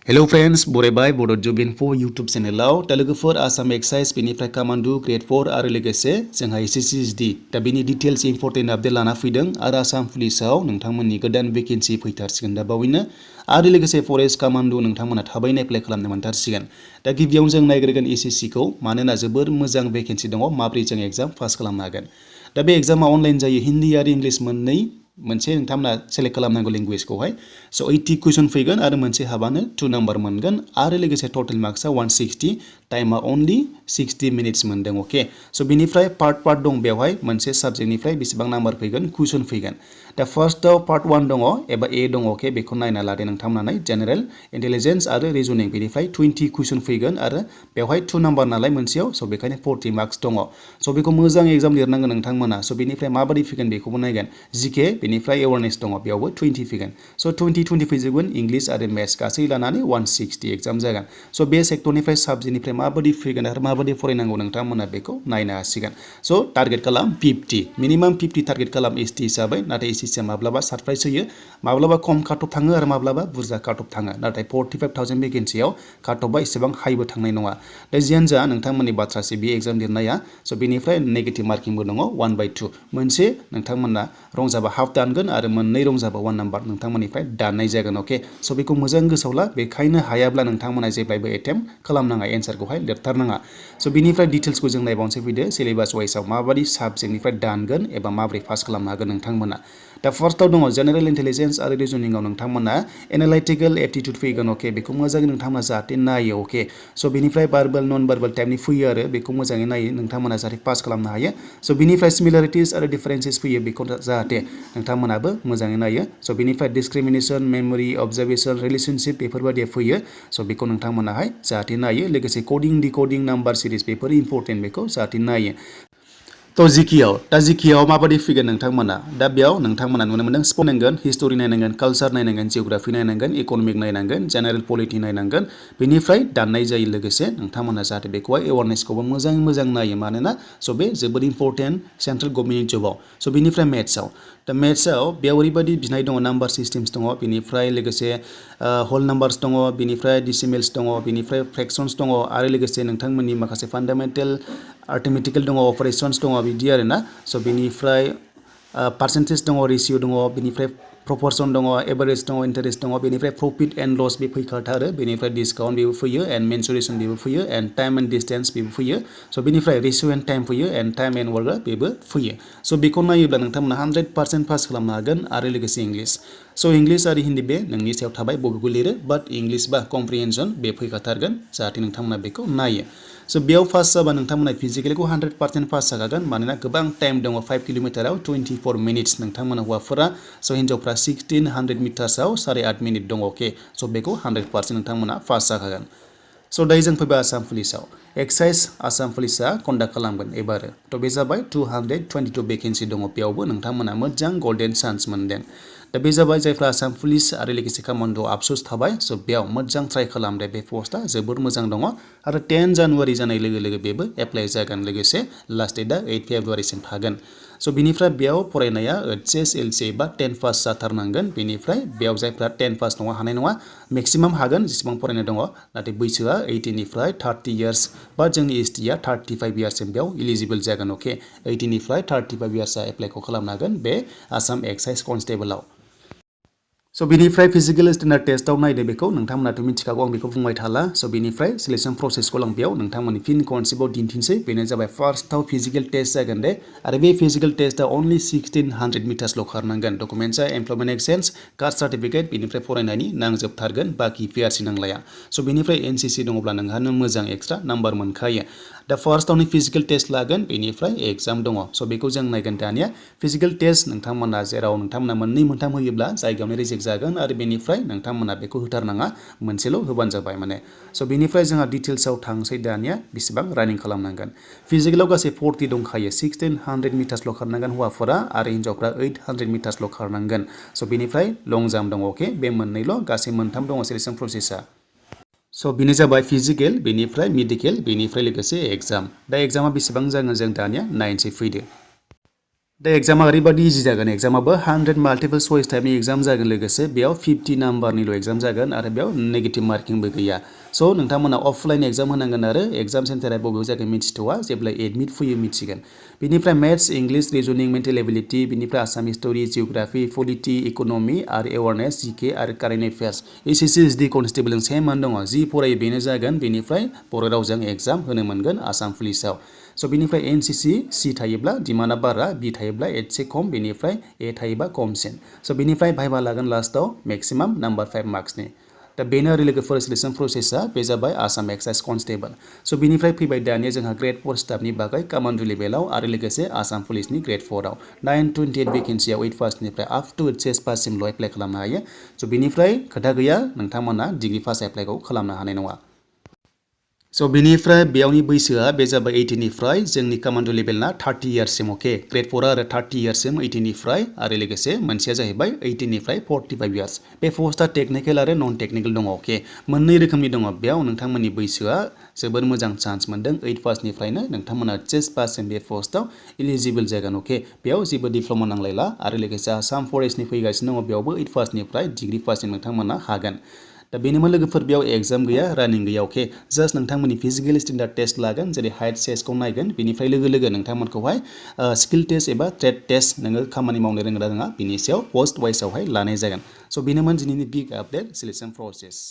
Hello friends, बरायबाय Bodo Info YouTube चेनेलाव दा लोगोफोर Assam excise बेनिफ्राय कामान्डो ग्रेड 4 आरो लोगोसे जोंहा SSC दा बेनि डिटेल्स इम्पर्टेन्ट आपडेट लाना फैदों आरो आसाम पुलिसाव नोंथांमोननि गोदान भेकेन्सि फैथारसिगोन दा बावैनो आरो लोगोसे फरेस्ट कामान्डो नोंथांमोना थाबैनो एप्लाइ खालामनो मोनथारसिगोन दा गिबियावनो जों नायग्रोगोन SSC खौ मानोना जोबोर मोजां भेकेन्सि दङ माब्रै जों एग्जाम पास खालामनो हागोन दा बे एग्जामा अनलाइन जायो हिन्दी आरो इंलिश मोननै मोनसे नोंथांमोना सेलेक्ट खालामनांगौ लेंगुवेजखौहाय स' 80 कुइसन फैगोन आरो मोनसे हाबानो 2 नाम्बार मोनगोन आरो लोगोसे टटेल मार्क्सआ 160 टाइमा अनलि 60 मिनिट्स मोनदों अके स' बिनिफ्राय पार्ट दं बेवहाय मोनसे साबजेक्टनिफ्राय बेसेबां नाम्बार फैगोन कुइसन फैगोन दा फार्स्टआव पार्ट 1 दङ एबा ए दङ अके बेखौ नायना लादो नोंथांमोना जेनेरेल इन्टेलिजेन्स आरो रिजनिं बेनिफ्राय 20 कुइसन फैगोन आरो बेवहाय 2 नाम्बार नालाय मोनसेयाव स' बेखायनो 40 मार्क्स दङ स' बेखौ मोजां एग्जाम लिरनांगोन नोंथांमोना स' बेनिफ्राय माबादि फैगोन बेखौबो नायगोन जिके बेनिफ्राय एवारनेस दङ बेयावबो 20 फैगोन स' 20 फैजोबगोन इंलिश आरो मेथ्स गासै लानानै 160 एग्जाम जागोन स' बे सेक्टरनिफ्राय साबजेक्टनिफ्राय माबादि फैगोन आरो माबादि फरायनांगौ नोंथांमोना बेखौ नायनो हासिगोन स' टारगेट खालाम 50 मिनिमाम 50 टारगेट खालाम एसटी हिसाबै नाथाय एसएससी माब्लाबा सारप्राइज होयो माब्लाबा खम काटअफ थाङो आरो माब्लाबा बुरजा काटअफ थाङो नाथाय 45,000 भेकेन्सियाव काटअफआ एसेबां हाइबो थांनाय नङा दा जियानो जा नोंथांमोननि बाथ्रासै बे एग्जाम लिरनाया स' बेनिफ्राय नेगेटिभ मार्किंबो दङ 1/2 मोनसे नोंथांमोना रंजाबा हाफ दानगोन आरो मोननै रंजाबा 1 नाम्बार नोंथांमोननिफ्राय दाननाय जागोन अके स' बेखौ मोजां गोसोआव ला बेखायनो हायाब्ला नोंथांमोना जेब्लायबो एटेम्प्ट खालामनाङा एन्सारखौहाय लिरथारनाङा स' बिनिफ्राय डिटेल्सखौ जों नायबावनोसै फैदो सिलेबास वाइसआव माबादि साबजेक्टनिफ्राय दानगोन एबा माबोरै पास खालामनो हागोन नोंथांमोना दा फार्स्टआव दङ जेनेरेल इन्टेलिजेन्स आरो रिजनिंआव नोंथांमोना एनालाइटिकेल एप्टिट्युड फैगोन अके बेखौ मोजाङै नोंथांमोना जाहाथे नायो अके स' बेनिफ्राय बार्बेल नन बार्बेल टाइपनि फैयो आरो बेखौ मोजाङै नायो नोंथांमोना जाहाथे पास खालामनो हायो स' बिनिफ्राय सिमिलारिटिस आरो डिफारेन्सेस फैयो बेखौ जाहाथे नोंथांमोनाबो मोजाङै नायो स' बिनिफ्राय डिसक्रिमिनेसन मेमोरि अबजार्भेसन रिलेशनशिप बेफोरबायदिया फैयो स' बेखौ नोंथांमोनाहाय जाहाथे नायो लोगोसे कडिं डिकडिं नाम्बार सिरिज बेफोर इम्पर्टेन्ट बेखौ जाहाथे नायो थ' जिकियाव माबादि फैगोन नोंथांमोना दा बेयाव नोंथांमोना नुनो मोनदों स्पर्ट नायनांगोन हिस्टरि नायनांगोन कालचार नायनांगोन जिअग्राफि नायनांगोन इकनमिक नायनांगोन जेनेरेल पलिटि नायनांगोन बेनिफ्राय दाननाय जायो लोगोसे नोंथांमोना जाहाथे बेखौहाय एवारनेसखौबो मोजां नायो मानोना स' बे जोबोद इम्पर्टेन्ट सेन्ट्रेल गभर्नमेन्ट जबाव स' बेनिफ्राय मेथ्सआव दा मेथ्सआव बेयाव ओरैबायदि बिनाय दङ नाम्बार सिस्टेम्स दङ बेनिफ्राय लोगोसे हल नाम्बार्स दङ बेनिफ्राय डिसिमेल्स दङ बेनिफ्राय फ्रेक्सन्स दङ आरो लोगोसे नोंथांमोननि माखासे फान्डामेन्टेल आर्थमेटिकेल दङ अपारेशन्स दङ बिदि आरोना स' बेनिफ्राय पार्सेन्टेज दङ रेसिय' दङ बेनिफ्राय प्रपर्सन दङ एभारेज दङ इन्टारेस्ट दङ बेनिफ्राय प्रफिट एन्ड लस बे फैखाथारो बेनिफ्राय डिसकाउन्ट बेबो फैयो एन्ड मेनसुरेसन बेबो फैयो एन्ड टाइम एन्ड डिस्टेन्स बेबो फैयो स' बेनिफ्राय रेसिय' एन्ड टाइम फैयो एन्ड टाइम एन्ड वर्क बेबो फैयो स' बेखौ नायोब्ला नोंथांमोना 100% पास खालामनो हागोन आरो लोगोसे इंलिश स' इंलिश आरो हिन्दी बे नोंनि सायाव थाबाय बबेखौ लिरो बाट इंलिश बा कम्प्रिहेन्सन बे फैखाथारगोन जाहाथे नोंथांमोना बेखौ नायो स' बेयाव पास जाबा नोंथांमोना फिजिकेलखौ 100% पास जाखागोन मानोना गोबां टाइम दङ 5 किल'मिटाराव 24 मिनिट्स नोंथांमोना हौवाफोरा स' हिन्जावफ्रा 1600 मिटार्सआव 8.5 मिनिट दङ अके स' बेखौ 100% नोंथांमोना पास जाखागोन स' दायो जों फैबाय आसाम पुलिसाव एक्साइज आसाम पुलिसा कन्डाक्ट खालामगोन एबार थ' बे जाबाय 222 भेकेन्सि दङ बेयावबो नोंथांमोना मोजां गल्डेन चान्स मोनदों दा बे जाबाय जायफ्रा आसाम पुलिस आरो लोगोसे कामान्ड' आफसुस थाबाय स' बेयाव मोजां ट्राइ खालामदो बे पस्टआ जोबोर मोजां दङ आरो 10 जानुवारि जानाय लोगो लोगो बेबो एप्लाइ जागोन लोगोसे लास्ट डेटआ 8 फेब्रुवारिसिम थागोन स' बिनिफ्राय बेयाव फरायनाया एचएस एलसी बा 10 पास जाथारनांगोन बेनिफ्राय बेयाव जायफ्रा 10 पास नङा हानाय नङा मेक्सिमाम हागोन जेसेबां फरायनाय दङ नाथाय बैसोआ 18 निफ्राय 30 इयार्स बा जोंनि एसटीआ 35 इयार्ससिम बेयाव इलिजिबल जागोन अके 18 निफ्राय 35 इयार्सआ एप्लाइखौ खालामनो हागोन बे आसाम एक्साइज कनस्टेबलआव स' बिनिफ्राय फिजिकेल स्टेन्डार्ड टेस्टआव नायदो बेखौ नोंथांमोनाथ' मिथिखागौ आं बेखौ बुंबाय थाला स' बिनिफ्राय सिलेक्सन प्रसेसखौ आं बेयाव नोंथांमोननि फिन कनसेप्टआव दिन्थिनोसै बेनो जाबाय फार्स्टआव फिजिकेल टेस्ट जागोन दे आरो बे फिजिकेल टेस्टआ अनलि 1600 मिटार्सल' खारनांगोन डकुमेन्ट्सआ एमप्लयमेन्ट एक्सचेन्ज कास्ट सार्टिफिकेट बेनिफ्राय फरायनायनि नांजोबथारगोन बाखि पिआरसि नांलाया स' बेनिफ्राय एनसिसि दङब्ला नोंहानो मोजां एक्सट्रा नाम्बार मोनखायो दा फार्स्टआवनो फिजिकेल टेस्ट लागोन बेनिफ्राय एग्जाम दङ स' बेखौ जों नायगोन दानिया फिजिकेल टेस्ट नोंथांमोना जेराव नोंथांमोना मोननै मोनथाम होयोब्ला जायगायावनो रिजेक्ट जागोन आरो बेनिफ्राय नोंथांमोना बेखौ होथारनाङा मोनसेल' होबानो जाबाय माने स' बेनिफ्राय जोंहा डिटेल्सआव थांसै दानिया बेसेबां रानिं खालामनांगोन फिजिकेलाव गासै 40 दंखायो 1600 मिटार्सल' खारनांगोन हौवाफोरा आरो हिन्जावफ्रा 800 मिटार्सल' खारनांगोन स' बेनिफ्राय लं जाम्प दङ अके बे मोननैल' गासै मोनथाम दङ सिलेक्सन प्रसेसआ स' बेनो जाबाय फिजिकेल बेनिफ्राय मेडिकेल बेनिफ्राय लोगोसे एग्जाम दा एग्जामा बेसेबां जागोन जों दानिया नायनोसै फैदो दा एग्जामा ओरैबायदि इजि जागोन एग्जामाबो 100 माल्टिपल चॉइस टाइपनि एग्जाम जागोन लोगोसे बेयाव 50 नाम्बारनिल' एग्जाम जागोन आरो बेयाव नेगेटिभ मार्किंबो गैया स' नोंथांमोना अफलाइन एग्जाम होनांगोन आरो एग्जाम सेन्टारा बबेयाव जागोन मिथिथ'वा जेब्ला एडमिट फैयो मिथिगोन बेनिफ्राय मेथ्स इंलिश रिजनिं मेन्टेल एबिलिटि बेनिफ्राय आसाम हिस्टरि जिअग्राफि पलिटि इक'नमि आरो एवारनेस जिके आरो कारेन्ट एफेयार्स SSC कनस्टेबलजों सेमानो दङ जि फरायो बेनो जागोन बेनिफ्राय बर' रावजों एग्जाम होनो मोनगोन आसाम पुलिसाव स' बेनिफ्राय NCC C थायोब्ला डिमान्डआ बारा B थायोब्ला एसे खम बेनिफ्राय A थायोबा खमसिन स' बेनिफ्राय भाइभा लागोन लास्टआव मेक्सिमाम नाम्बार 5 मार्क्सनि दा बेनो आरो लोगोफोर सिलेक्सन प्रसेसा बे जाबाय आसाम एक्साइज कनस्टेबल स' बेनिफ्राय फैबाय दानिया जोंहा ग्रेड 4 स्टाफनि बागै कमान्डो लेभेलाव आरो लोगोसे आसाम पुलिसनि ग्रेड 4 आव 928 भेकेन्सियाव 8 पासनिफ्राय आप टु HS पाससिमल' एप्लाइ खालामनो हायो स' बेनिफ्राय खोथा गैया नोंथांमोना डिग्री पास एप्लाइखौ खालामनो हानाय नङा स' बेनिफ्राय बेयावनि बैसोआ बे जाबाय 18 निफ्राय जोंनि कमान्डो लेभेलना 30 इयार्ससिम अके ग्रेड 4 आरो 30 इयार्ससिम 18 निफ्राय आरो लोगोसे मोनसेया जाहैबाय 18 निफ्राय 45 इयार्स बे पस्टआ टेकनिकेल आरो नन टेकनिकेल दङ अके मोननै रोखोमनि दङ बेयाव नोंथांमोननि बैसोआ जोबोर मोजां चान्स मोनदों 8 पासनिफ्रायनो नोंथांमोना HS पाससिम बे पस्टआव इलिजिबल जागोन अके बेयाव जेबो डिप्ल'मा नांलायला आरो लोगोसे आसाम फरेस्टनि फैगासिनो दङ बेयावबो 8 पासनिफ्राय डिग्री पाससिम नोंथांमोना हागोन दा बेनिमोन लोगोफोर बेयाव एग्जाम गैया रानिं गैया अके जास्ट नोंथांमोननि फिजिकेल स्टेन्डार्ड टेस्ट लागोन जेरै हाइट साइजखौ नायगोन बेनिफ्राय लोगो नोंथांमोनखौहाय स्किल टेस्ट एबा ट्रेड टेस्ट नोङो खामानि मावनो रोंगोना रोङा बिनि सायाव पस्ट वाइसआवहाय लानाय जागोन स' बेनोमोन दिनैनि बिग आपडेट सिलेक्सन प्रसेस